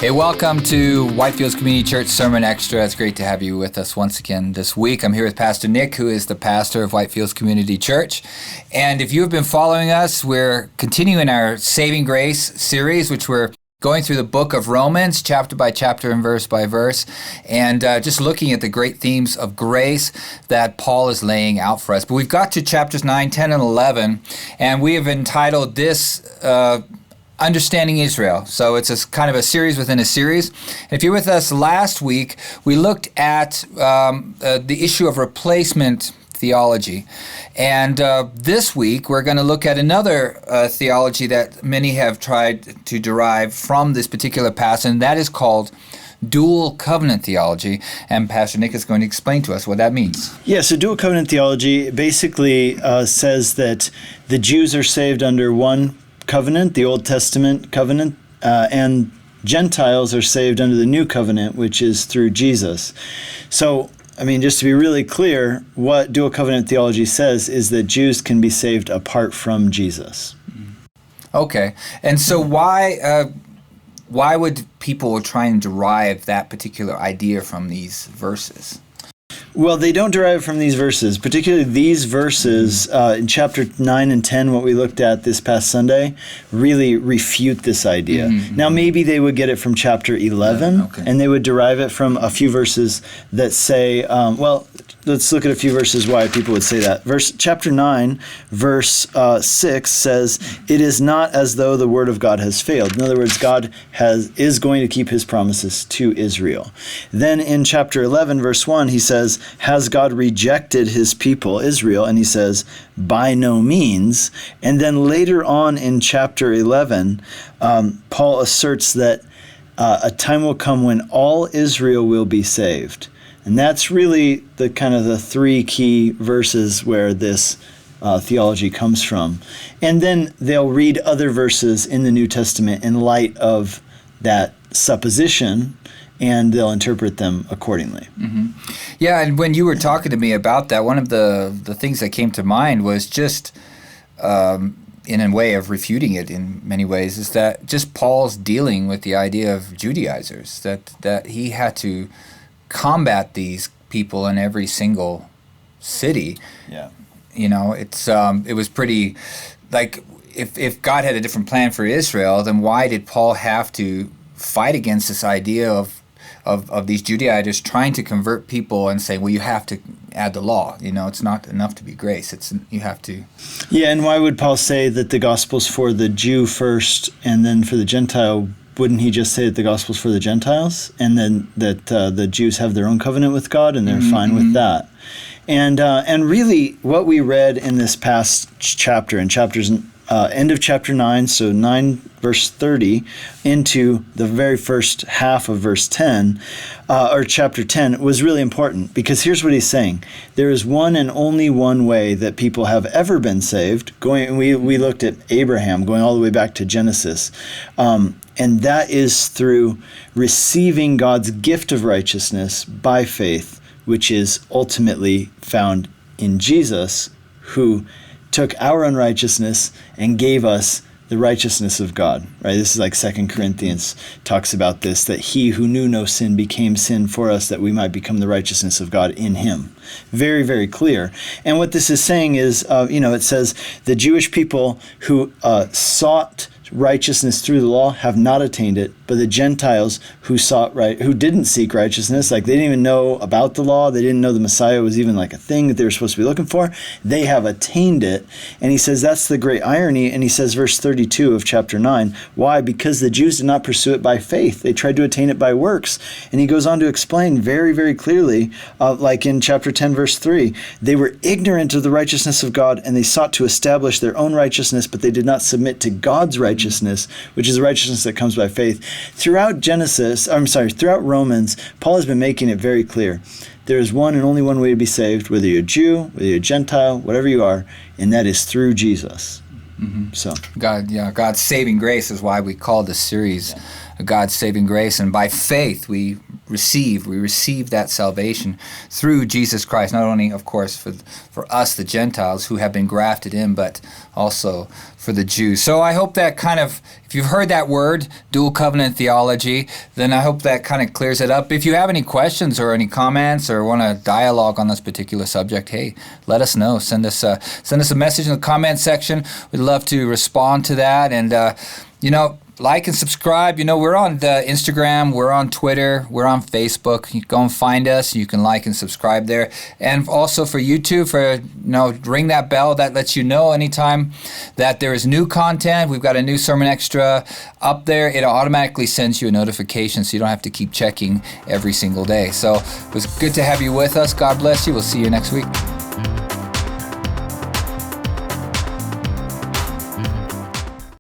Hey, welcome to Whitefields Community Church Sermon Extra. It's great to have you with us once again this week. I'm here with Pastor Nick, who is the pastor of Whitefields Community Church. And if you have been following us, we're continuing our Saving Grace series, which we're going through the book of Romans, chapter by chapter and verse by verse, and just looking at the great themes of grace that Paul is laying out for us. But we've got to chapters 9, 10, and 11, and we have entitled this Understanding Israel. So it's a kind of a series within a series. And if you're with us last week, we looked at the issue of replacement theology. And this week, we're going to look at another theology that many have tried to derive from this particular passage, and that is called dual covenant theology. And Pastor Nick is going to explain to us what that means. Yeah, so dual covenant theology basically says that the Jews are saved under one covenant, the Old Testament covenant, and Gentiles are saved under the new covenant, which is through Jesus. So, I mean, just to be really clear, what dual covenant theology says is that Jews can be saved apart from Jesus. Okay, and so why would people try and derive that particular idea from these verses? Well, they don't derive from these verses, particularly these verses in chapter 9 and 10, what we looked at this past Sunday, really refute this idea. Mm-hmm. Now, maybe they would get it from chapter 11, and they would derive it from a few verses that say, let's look at a few verses why people would say that. Chapter 9, verse 6 says, "It is not as though the word of God has failed." In other words, God is going to keep his promises to Israel. Then in chapter 11, verse 1, he says, "Has God rejected his people, Israel?" And he says, "By no means." And then later on in chapter 11, Paul asserts that a time will come when all Israel will be saved. And that's really the kind of the three key verses where this theology comes from. And then they'll read other verses in the New Testament in light of that supposition, and they'll interpret them accordingly. Mm-hmm. Yeah, and when you were talking to me about that, one of the things that came to mind was just, in a way of refuting it in many ways, is that just Paul's dealing with the idea of Judaizers, that he had to combat these people in every single city. Yeah. You know, it was pretty, like, if God had a different plan for Israel, then why did Paul have to fight against this idea of these Judaizers trying to convert people and saying, well, you have to add the law. You know, it's not enough to be grace. You have to. Yeah, and why would Paul say that the gospel's for the Jew first and then for the Gentile? Wouldn't he just say that the gospel's for the Gentiles and then that the Jews have their own covenant with God and they're fine with that? And really what we read in this past chapter, in chapters end of chapter 9, so 9 verse 30 into the very first half of verse 10, or chapter 10, was really important because here's what he's saying. There is one and only one way that people have ever been saved. We looked at Abraham going all the way back to Genesis, and that is through receiving God's gift of righteousness by faith, which is ultimately found in Jesus, who took our unrighteousness and gave us the righteousness of God, right? This is like 2 Corinthians talks about this, that he who knew no sin became sin for us that we might become the righteousness of God in him. Very, very clear. And what this is saying is, it says the Jewish people who sought righteousness through the law have not attained it, but the Gentiles who didn't seek righteousness, like they didn't even know about the law, they didn't know the Messiah was even like a thing that they were supposed to be looking for, they have attained it. And he says that's the great irony. And he says, verse 32 of chapter 9, why? Because the Jews did not pursue it by faith. They tried to attain it by works. And he goes on to explain very, very clearly, like in chapter 10, verse 3, they were ignorant of the righteousness of God, and they sought to establish their own righteousness, but they did not submit to God's righteousness, which is the righteousness that comes by faith. Throughout Romans, Paul has been making it very clear. There is one and only one way to be saved, whether you're a Jew, whether you're a Gentile, whatever you are, and that is through Jesus. Mm-hmm. So God's saving grace is why we call this series God's saving grace, and by faith we receive that salvation through Jesus Christ, not only, of course, for us, the Gentiles, who have been grafted in, but also for the Jews. So I hope that kind of, if you've heard that word, dual covenant theology, then I hope that kind of clears it up. If you have any questions or any comments or want to dialogue on this particular subject, hey, let us know. Send us a message in the comment section. We'd love to respond to that. And, like and subscribe. We're on the Instagram, we're on Twitter, we're on Facebook. You go and find us. You can like and subscribe there. And also for YouTube, ring that bell that lets you know anytime that there is new content. We've got a new sermon extra up there. It automatically sends you a notification, so you don't have to keep checking every single day. So it was good to have you with us. God bless you. We'll see you next week.